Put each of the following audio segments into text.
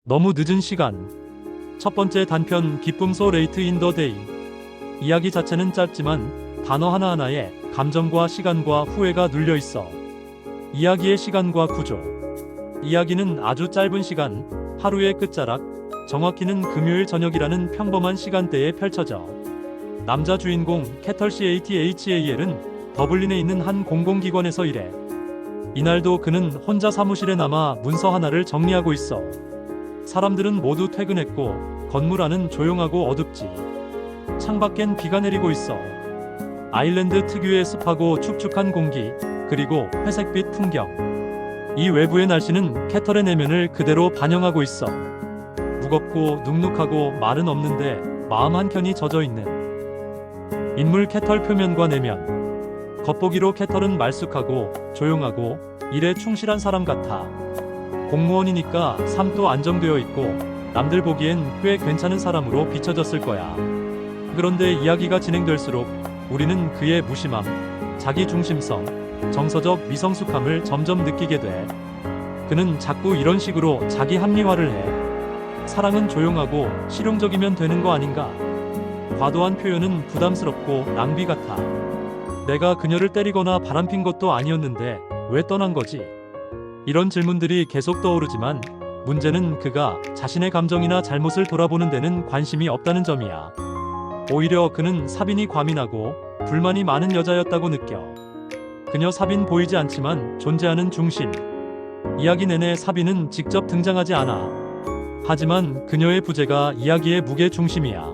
너무 늦은 시간. 첫 번째 단편 기쁨 So Late in the Day. 이야기 자체는 짧지만 단어 하나하나에 감정과 시간과 후회가 눌려 있어. 이야기의 시간과 구조. 이야기는 아주 짧은 시간, 하루의 끝자락, 정확히는 금요일 저녁이라는 평범한 시간대에 펼쳐져. 남자 주인공 캐털 CATHAL은 더블린에 있는 한 공공기관에서 일해. 이날도 그는 혼자 사무실에 남아 문서 하나를 정리하고 있어. 사람들은 모두 퇴근했고 건물 안은 조용하고 어둡지. 창밖엔 비가 내리고 있어. 아일랜드 특유의 습하고 축축한 공기, 그리고 회색빛 풍경. 이 외부의 날씨는 캐털의 내면을 그대로 반영하고 있어. 무겁고 눅눅하고 말은 없는데 마음 한켠이 젖어있는. 인물 캐털 표면과 내면. 겉보기로 캐털은 말쑥하고 조용하고 일에 충실한 사람 같아. 공무원이니까 삶도 안정되어 있고 남들 보기엔 꽤 괜찮은 사람으로 비춰졌을 거야. 그런데 이야기가 진행될수록 우리는 그의 무심함, 자기중심성, 정서적 미성숙함을 점점 느끼게 돼. 그는 자꾸 이런 식으로 자기 합리화를 해. 사랑은 조용하고 실용적이면 되는 거 아닌가? 과도한 표현은 부담스럽고 낭비 같아. 내가 그녀를 때리거나 바람핀 것도 아니었는데 왜 떠난 거지? 이런 질문들이 계속 떠오르지만 문제는 그가 자신의 감정이나 잘못을 돌아보는 데는 관심이 없다는 점이야. 오히려 그는 사빈이 과민하고 불만이 많은 여자였다고 느껴. 그녀 사빈 보이지 않지만 존재하는 중심. 이야기 내내 사빈은 직접 등장하지 않아. 하지만 그녀의 부재가 이야기의 무게 중심이야.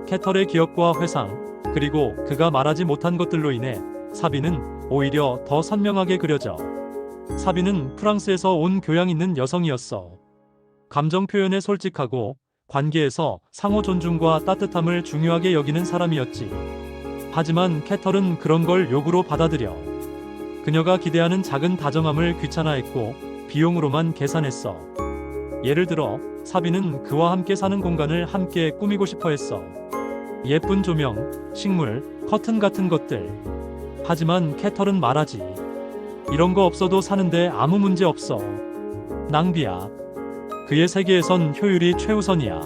캐털의 기억과 회상, 그리고 그가 말하지 못한 것들로 인해 사빈은 오히려 더 선명하게 그려져. 사빈은 프랑스에서 온 교양 있는 여성이었어. 감정 표현에 솔직하고 관계에서 상호 존중과 따뜻함을 중요하게 여기는 사람이었지. 하지만 캐털은 그런 걸 욕으로 받아들여. 그녀가 기대하는 작은 다정함을 귀찮아했고 비용으로만 계산했어. 예를 들어 사빈은 그와 함께 사는 공간을 함께 꾸미고 싶어 했어. 예쁜 조명, 식물, 커튼 같은 것들. 하지만 캐털은 말하지. 이런 거 없어도 사는데 아무 문제 없어. 낭비야. 그의 세계에선 효율이 최우선이야.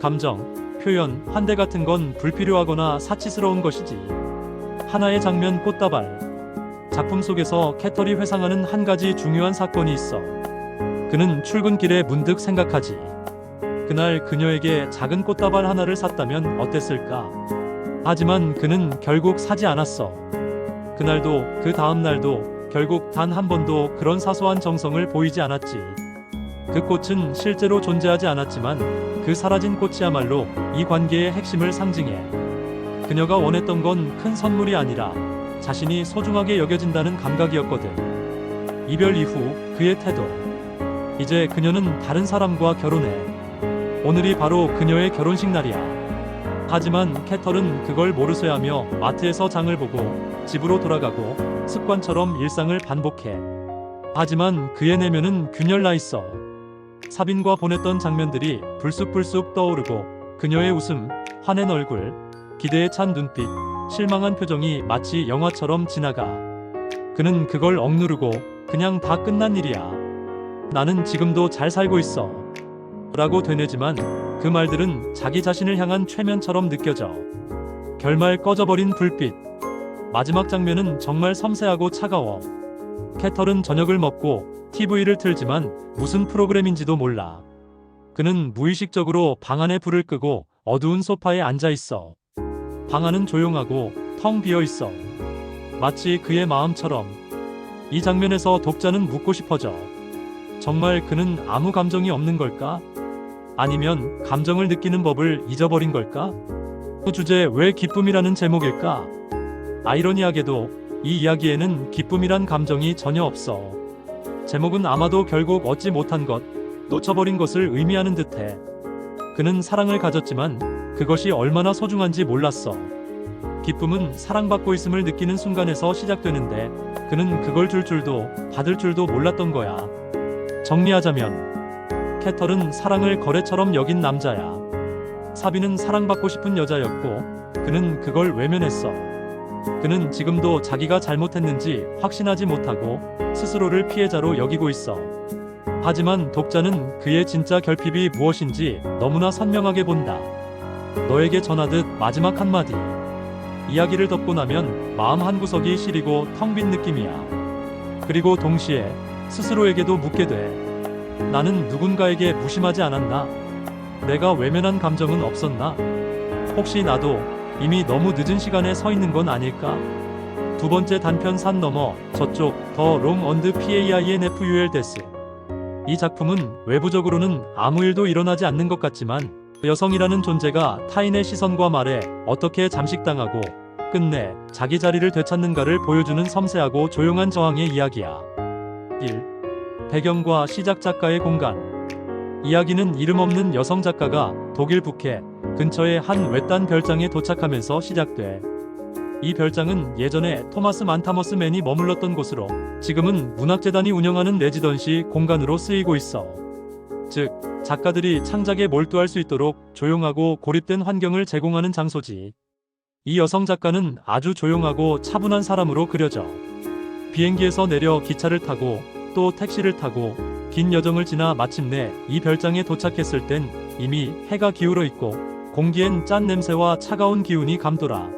감정, 표현, 환대 같은 건 불필요하거나 사치스러운 것이지. 하나의 장면 꽃다발. 작품 속에서 캐털이 회상하는 한 가지 중요한 사건이 있어. 그는 출근길에 문득 생각하지. 그날 그녀에게 작은 꽃다발 하나를 샀다면 어땠을까? 하지만 그는 결국 사지 않았어. 그날도 그 다음 날도 결국 단 한 번도 그런 사소한 정성을 보이지 않았지. 그 꽃은 실제로 존재하지 않았지만 그 사라진 꽃이야말로 이 관계의 핵심을 상징해. 그녀가 원했던 건 큰 선물이 아니라 자신이 소중하게 여겨진다는 감각이었거든. 이별 이후 그의 태도. 이제 그녀는 다른 사람과 결혼해. 오늘이 바로 그녀의 결혼식 날이야. 하지만 캐털은 그걸 모르쇠하며 마트에서 장을 보고 집으로 돌아가고 습관처럼 일상을 반복해. 하지만 그의 내면은 균열나 있어. 사빈과 보냈던 장면들이 불쑥불쑥 떠오르고 그녀의 웃음, 화낸 얼굴, 기대에 찬 눈빛, 실망한 표정이 마치 영화처럼 지나가. 그는 그걸 억누르고 그냥 다 끝난 일이야. 나는 지금도 잘 살고 있어. 라고 되뇌지만 그 말들은 자기 자신을 향한 최면처럼 느껴져. 결말 꺼져버린 불빛. 마지막 장면은 정말 섬세하고 차가워. 캐털은 저녁을 먹고 TV를 틀지만 무슨 프로그램인지도 몰라. 그는 무의식적으로 방 안에 불을 끄고 어두운 소파에 앉아 있어. 방 안은 조용하고 텅 비어 있어. 마치 그의 마음처럼. 이 장면에서 독자는 묻고 싶어져. 정말 그는 아무 감정이 없는 걸까? 아니면 감정을 느끼는 법을 잊어버린 걸까? 그 주제 왜 기쁨이라는 제목일까? 아이러니하게도 이 이야기에는 기쁨이란 감정이 전혀 없어. 제목은 아마도 결국 얻지 못한 것, 놓쳐버린 것을 의미하는 듯해. 그는 사랑을 가졌지만 그것이 얼마나 소중한지 몰랐어. 기쁨은 사랑받고 있음을 느끼는 순간에서 시작되는데 그는 그걸 줄 줄도 받을 줄도 몰랐던 거야. 정리하자면 캐털은 사랑을 거래처럼 여긴 남자야. 사빈은 사랑받고 싶은 여자였고 그는 그걸 외면했어. 그는 지금도 자기가 잘못했는지 확신하지 못하고 스스로를 피해자로 여기고 있어. 하지만 독자는 그의 진짜 결핍이 무엇인지 너무나 선명하게 본다. 너에게 전하듯 마지막 한마디. 이야기를 덮고 나면 마음 한구석이 시리고 텅 빈 느낌이야. 그리고 동시에 스스로에게도 묻게 돼. 나는 누군가에게 무심하지 않았나? 내가 외면한 감정은 없었나? 혹시 나도 이미 너무 늦은 시간에 서 있는 건 아닐까? 두 번째 단편 산 너머 저쪽 더 롱 언드 PAINFULDS. 이 작품은 외부적으로는 아무 일도 일어나지 않는 것 같지만 여성이라는 존재가 타인의 시선과 말에 어떻게 잠식당하고 끝내 자기 자리를 되찾는가를 보여주는 섬세하고 조용한 저항의 이야기야. 1. 배경과 시작 작가의 공간. 이야기는 이름 없는 여성 작가가 독일 북해 근처의 한 외딴 별장에 도착하면서 시작돼. 이 별장은 예전에 토마스 만타머스 맨이 머물렀던 곳으로 지금은 문학재단이 운영하는 레지던시 공간으로 쓰이고 있어. 즉, 작가들이 창작에 몰두할 수 있도록 조용하고 고립된 환경을 제공하는 장소지. 이 여성 작가는 아주 조용하고 차분한 사람으로 그려져. 비행기에서 내려 기차를 타고 또 택시를 타고 긴 여정을 지나 마침내 이 별장에 도착했을 땐 이미 해가 기울어 있고 공기엔 짠 냄새와 차가운 기운이 감돌아.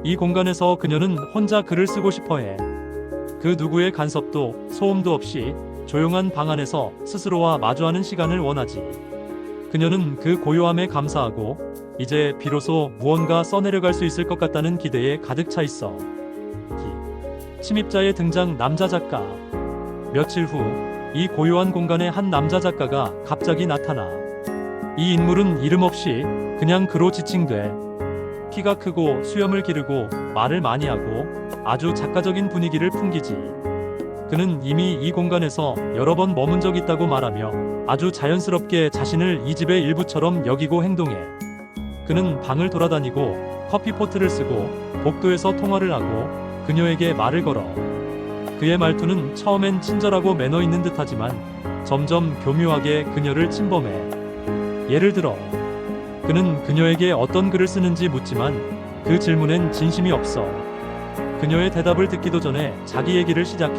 이 공간에서 그녀는 혼자 글을 쓰고 싶어해. 그 누구의 간섭도 소음도 없이 조용한 방 안에서 스스로와 마주하는 시간을 원하지. 그녀는 그 고요함에 감사하고 이제 비로소 무언가 써내려갈 수 있을 것 같다는 기대에 가득 차 있어. 침입자의 등장. 남자 작가. 며칠 후 이 고요한 공간에 한 남자 작가가 갑자기 나타나. 이 인물은 이름 없이 그냥 그로 지칭돼. 키가 크고 수염을 기르고 말을 많이 하고 아주 작가적인 분위기를 풍기지. 그는 이미 이 공간에서 여러 번 머문 적 있다고 말하며 아주 자연스럽게 자신을 이 집의 일부처럼 여기고 행동해. 그는 방을 돌아다니고 커피포트를 쓰고 복도에서 통화를 하고 그녀에게 말을 걸어. 그의 말투는 처음엔 친절하고 매너 있는 듯하지만 점점 교묘하게 그녀를 침범해. 예를 들어 그는 그녀에게 어떤 글을 쓰는지 묻지만 그 질문엔 진심이 없어. 그녀의 대답을 듣기도 전에 자기 얘기를 시작해.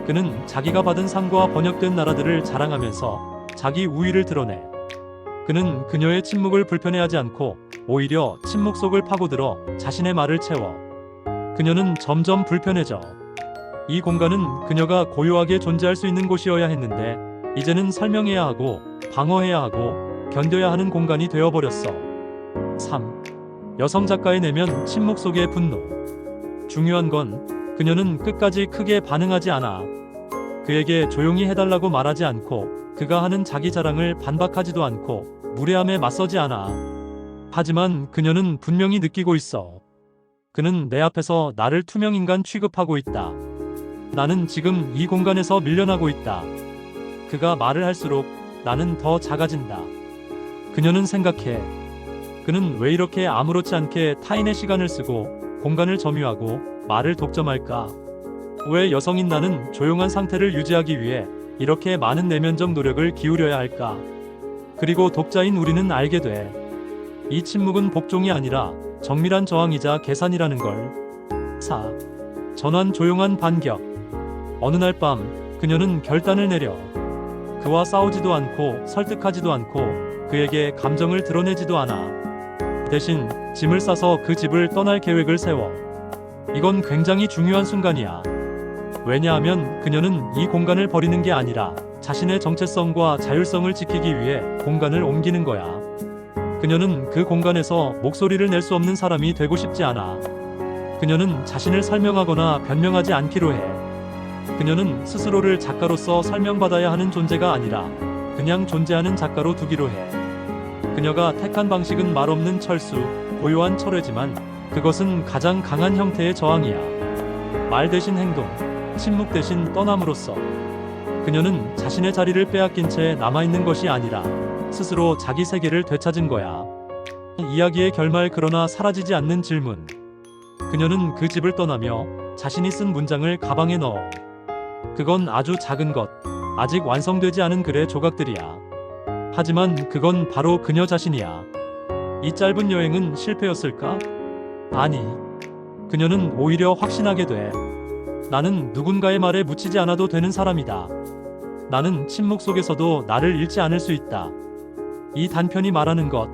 그는 자기가 받은 상과 번역된 나라들을 자랑하면서 자기 우위를 드러내. 그는 그녀의 침묵을 불편해하지 않고 오히려 침묵 속을 파고들어 자신의 말을 채워. 그녀는 점점 불편해져. 이 공간은 그녀가 고요하게 존재할 수 있는 곳이어야 했는데 이제는 설명해야 하고 방어해야 하고 견뎌야 하는 공간이 되어버렸어. 3. 여성 작가의 내면. 침묵 속의 분노. 중요한 건 그녀는 끝까지 크게 반응하지 않아. 그에게 조용히 해달라고 말하지 않고 그가 하는 자기 자랑을 반박하지도 않고 무례함에 맞서지 않아. 하지만 그녀는 분명히 느끼고 있어. 그는 내 앞에서 나를 투명인간 취급하고 있다. 나는 지금 이 공간에서 밀려나고 있다. 그가 말을 할수록 나는 더 작아진다. 그녀는 생각해. 그는 왜 이렇게 아무렇지 않게 타인의 시간을 쓰고 공간을 점유하고 말을 독점할까? 왜 여성인 나는 조용한 상태를 유지하기 위해 이렇게 많은 내면적 노력을 기울여야 할까? 그리고 독자인 우리는 알게 돼. 이 침묵은 복종이 아니라 정밀한 저항이자 계산이라는 걸. 4. 전환. 조용한 반격. 어느 날 밤 그녀는 결단을 내려. 그와 싸우지도 않고 설득하지도 않고 그에게 감정을 드러내지도 않아. 대신 짐을 싸서 그 집을 떠날 계획을 세워. 이건 굉장히 중요한 순간이야. 왜냐하면 그녀는 이 공간을 버리는 게 아니라 자신의 정체성과 자율성을 지키기 위해 공간을 옮기는 거야. 그녀는 그 공간에서 목소리를 낼 수 없는 사람이 되고 싶지 않아. 그녀는 자신을 설명하거나 변명하지 않기로 해. 그녀는 스스로를 작가로서 설명받아야 하는 존재가 아니라 그냥 존재하는 작가로 두기로 해. 그녀가 택한 방식은 말 없는 철수, 고요한 철회지만 그것은 가장 강한 형태의 저항이야. 말 대신 행동, 침묵 대신 떠남으로써. 그녀는 자신의 자리를 빼앗긴 채 남아있는 것이 아니라 스스로 자기 세계를 되찾은 거야. 이야기의 결말. 그러나 사라지지 않는 질문. 그녀는 그 집을 떠나며 자신이 쓴 문장을 가방에 넣어. 그건 아주 작은 것, 아직 완성되지 않은 글의 조각들이야. 하지만 그건 바로 그녀 자신이야. 이 짧은 여행은 실패였을까? 아니. 그녀는 오히려 확신하게 돼. 나는 누군가의 말에 묻히지 않아도 되는 사람이다. 나는 침묵 속에서도 나를 잃지 않을 수 있다. 이 단편이 말하는 것.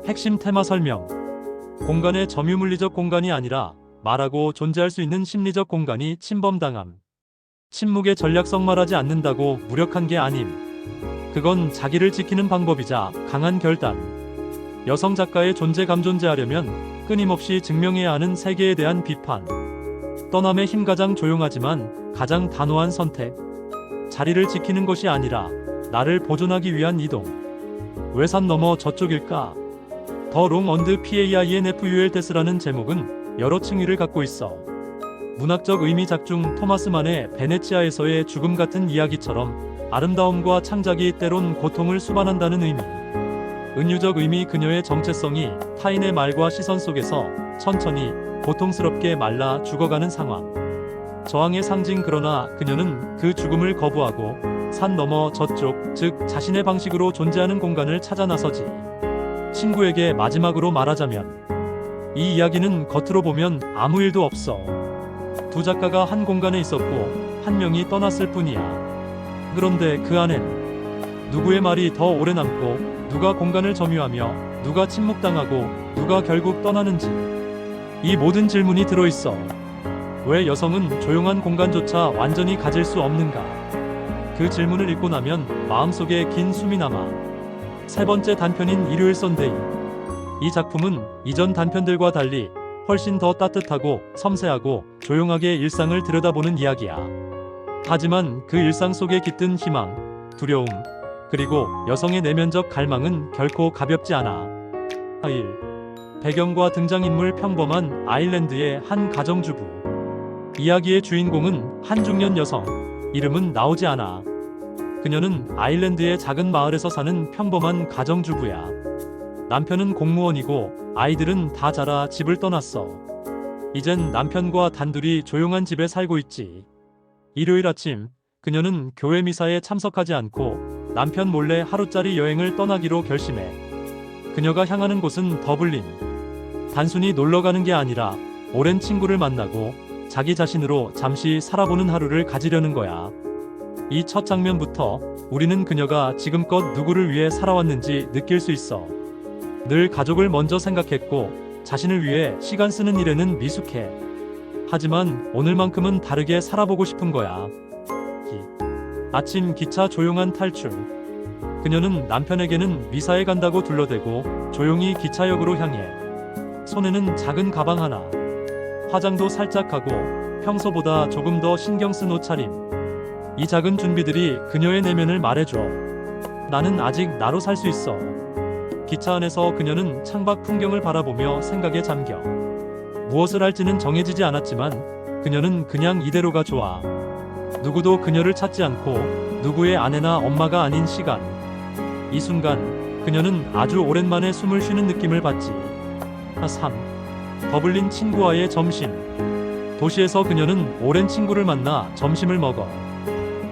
핵심 테마 설명. 공간의 점유물리적 공간이 아니라 말하고 존재할 수 있는 심리적 공간이 침범당함. 침묵의 전략성 말하지 않는다고 무력한 게 아님. 그건 자기를 지키는 방법이자 강한 결단. 여성 작가의 존재 감존재하려면 끊임없이 증명해야 하는 세계에 대한 비판. 떠남의 힘 가장 조용하지만 가장 단호한 선택. 자리를 지키는 것이 아니라 나를 보존하기 위한 이동. 왜 산 너머 저쪽일까? 더 롱 언드 PAINFULTS라는 제목은 여러 층위를 갖고 있어. 문학적 의미 작중 토마스만의 베네치아에서의 죽음 같은 이야기처럼 아름다움과 창작이 때론 고통을 수반한다는 의미. 은유적 의미 그녀의 정체성이 타인의 말과 시선 속에서 천천히 고통스럽게 말라 죽어가는 상황. 저항의 상징 그러나 그녀는 그 죽음을 거부하고 산 너머 저쪽 즉 자신의 방식으로 존재하는 공간을 찾아 나서지. 친구에게 마지막으로 말하자면 이 이야기는 겉으로 보면 아무 일도 없어. 두 작가가 한 공간에 있었고 한 명이 떠났을 뿐이야. 그런데 그 안엔 누구의 말이 더 오래 남고 누가 공간을 점유하며 누가 침묵당하고 누가 결국 떠나는지 이 모든 질문이 들어있어. 왜 여성은 조용한 공간조차 완전히 가질 수 없는가? 그 질문을 읽고 나면 마음속에 긴 숨이 남아. 세 번째 단편인 일요일 선데이. 이 작품은 이전 단편들과 달리 훨씬 더 따뜻하고 섬세하고 조용하게 일상을 들여다보는 이야기야. 하지만 그 일상 속에 깃든 희망, 두려움, 그리고 여성의 내면적 갈망은 결코 가볍지 않아. 1. 배경과 등장인물 평범한 아일랜드의 한 가정주부. 이야기의 주인공은 한 중년 여성. 이름은 나오지 않아. 그녀는 아일랜드의 작은 마을에서 사는 평범한 가정주부야. 남편은 공무원이고 아이들은 다 자라 집을 떠났어. 이젠 남편과 단둘이 조용한 집에 살고 있지. 일요일 아침, 그녀는 교회 미사에 참석하지 않고 남편 몰래 하루짜리 여행을 떠나기로 결심해. 그녀가 향하는 곳은 더블린. 단순히 놀러가는 게 아니라 오랜 친구를 만나고 자기 자신으로 잠시 살아보는 하루를 가지려는 거야. 이 첫 장면부터 우리는 그녀가 지금껏 누구를 위해 살아왔는지 느낄 수 있어. 늘 가족을 먼저 생각했고 자신을 위해 시간 쓰는 일에는 미숙해. 하지만 오늘만큼은 다르게 살아보고 싶은 거야. 아침 기차 조용한 탈출. 그녀는 남편에게는 미사에 간다고 둘러대고 조용히 기차역으로 향해. 손에는 작은 가방 하나. 화장도 살짝 하고 평소보다 조금 더 신경 쓴 옷차림. 이 작은 준비들이 그녀의 내면을 말해줘. 나는 아직 나로 살 수 있어. 기차 안에서 그녀는 창밖 풍경을 바라보며 생각에 잠겨. 무엇을 할지는 정해지지 않았지만 그녀는 그냥 이대로가 좋아. 누구도 그녀를 찾지 않고 누구의 아내나 엄마가 아닌 시간. 이 순간 그녀는 아주 오랜만에 숨을 쉬는 느낌을 받지. 3. 더블린 친구와의 점심. 도시에서 그녀는 오랜 친구를 만나 점심을 먹어.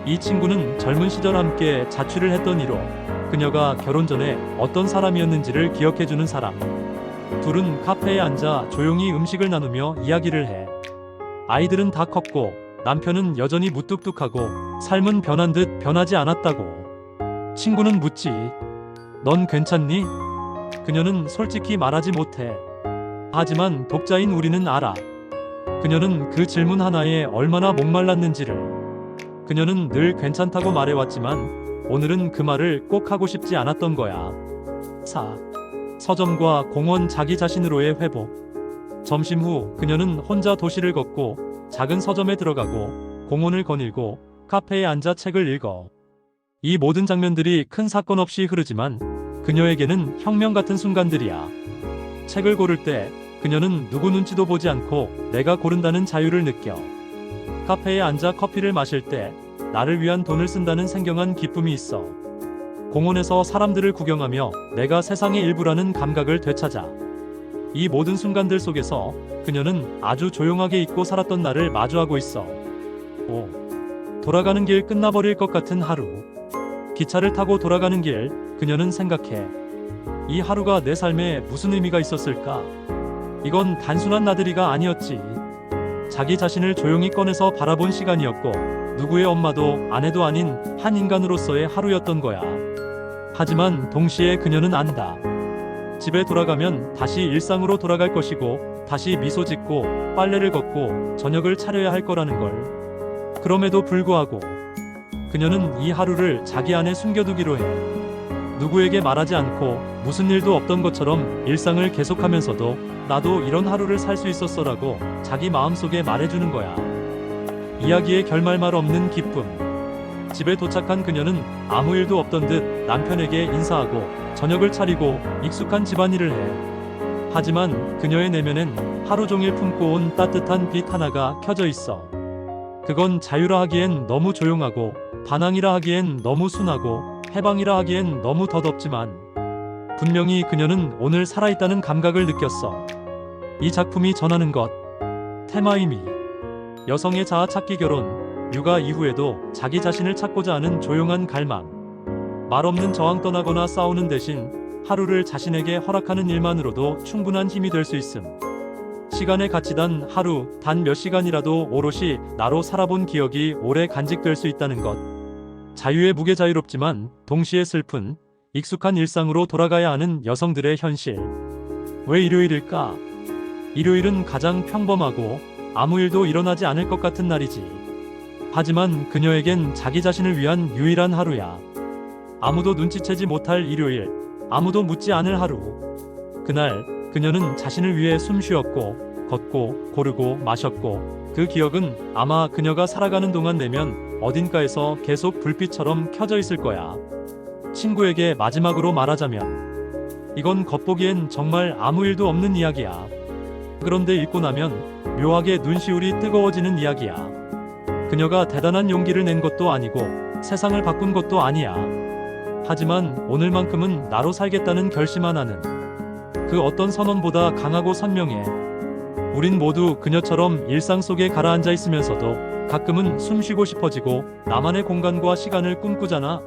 이 친구는 젊은 시절 함께 자취를 했던 이로 그녀가 결혼 전에 어떤 사람이었는지를 기억해주는 사람. 둘은 카페에 앉아 조용히 음식을 나누며 이야기를 해. 아이들은 다 컸고 남편은 여전히 무뚝뚝하고 삶은 변한 듯 변하지 않았다고. 친구는 묻지. 넌 괜찮니? 그녀는 솔직히 말하지 못해. 하지만 독자인 우리는 알아. 그녀는 그 질문 하나에 얼마나 목말랐는지를. 그녀는 늘 괜찮다고 말해왔지만 오늘은 그 말을 꼭 하고 싶지 않았던 거야. 4. 서점과 공원 자기 자신으로의 회복. 점심 후 그녀는 혼자 도시를 걷고 작은 서점에 들어가고 공원을 거닐고 카페에 앉아 책을 읽어. 이 모든 장면들이 큰 사건 없이 흐르지만 그녀에게는 혁명 같은 순간들이야. 책을 고를 때 그녀는 누구 눈치도 보지 않고 내가 고른다는 자유를 느껴. 카페에 앉아 커피를 마실 때 나를 위한 돈을 쓴다는 생경한 기쁨이 있어. 공원에서 사람들을 구경하며 내가 세상의 일부라는 감각을 되찾아. 이 모든 순간들 속에서 그녀는 아주 조용하게 잊고 살았던 나를 마주하고 있어. 5. 돌아가는 길 끝나버릴 것 같은 하루. 기차를 타고 돌아가는 길, 그녀는 생각해. 이 하루가 내 삶에 무슨 의미가 있었을까? 이건 단순한 나들이가 아니었지. 자기 자신을 조용히 꺼내서 바라본 시간이었고 누구의 엄마도 아내도 아닌 한 인간으로서의 하루였던 거야. 하지만 동시에 그녀는 안다. 집에 돌아가면 다시 일상으로 돌아갈 것이고 다시 미소 짓고 빨래를 걷고 저녁을 차려야 할 거라는 걸. 그럼에도 불구하고 그녀는 이 하루를 자기 안에 숨겨두기로 해. 누구에게 말하지 않고 무슨 일도 없던 것처럼 일상을 계속하면서도 나도 이런 하루를 살 수 있었어라고 자기 마음속에 말해주는 거야. 이야기의 결말말 없는 기쁨. 집에 도착한 그녀는 아무 일도 없던 듯 남편에게 인사하고 저녁을 차리고 익숙한 집안일을 해. 하지만 그녀의 내면엔 하루 종일 품고 온 따뜻한 빛 하나가 켜져 있어. 그건 자유라 하기엔 너무 조용하고 반항이라 하기엔 너무 순하고 해방이라 하기엔 너무 덧없지만 분명히 그녀는 오늘 살아있다는 감각을 느꼈어. 이 작품이 전하는 것, 테마이미. 여성의 자아 찾기 결혼, 육아 이후에도 자기 자신을 찾고자 하는 조용한 갈망. 말 없는 저항 떠나거나 싸우는 대신 하루를 자신에게 허락하는 일만으로도 충분한 힘이 될 수 있음. 시간의 가치단 하루, 단 몇 시간이라도 오롯이 나로 살아본 기억이 오래 간직될 수 있다는 것. 자유의 무게 자유롭지만 동시에 슬픈, 익숙한 일상으로 돌아가야 하는 여성들의 현실. 왜 일요일일까? 일요일은 가장 평범하고 아무 일도 일어나지 않을 것 같은 날이지. 하지만 그녀에겐 자기 자신을 위한 유일한 하루야. 아무도 눈치채지 못할 일요일, 아무도 묻지 않을 하루. 그날 그녀는 자신을 위해 숨 쉬었고 걷고 고르고 마셨고 그 기억은 아마 그녀가 살아가는 동안 내면 어딘가에서 계속 불빛처럼 켜져 있을 거야. 친구에게 마지막으로 말하자면 이건 겉보기엔 정말 아무 일도 없는 이야기야. 그런데 읽고 나면 묘하게 눈시울이 뜨거워지는 이야기야. 그녀가 대단한 용기를 낸 것도 아니고 세상을 바꾼 것도 아니야. 하지만 오늘만큼은 나로 살겠다는 결심 하나는 그 어떤 선언보다 강하고 선명해. 우린 모두 그녀처럼 일상 속에 가라앉아 있으면서도 가끔은 숨 쉬고 싶어지고 나만의 공간과 시간을 꿈꾸잖아.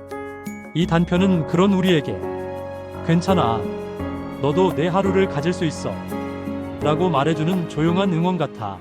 이 단편은 그런 우리에게 괜찮아. 너도 내 하루를 가질 수 있어. 라고 말해주는 조용한 응원 같아.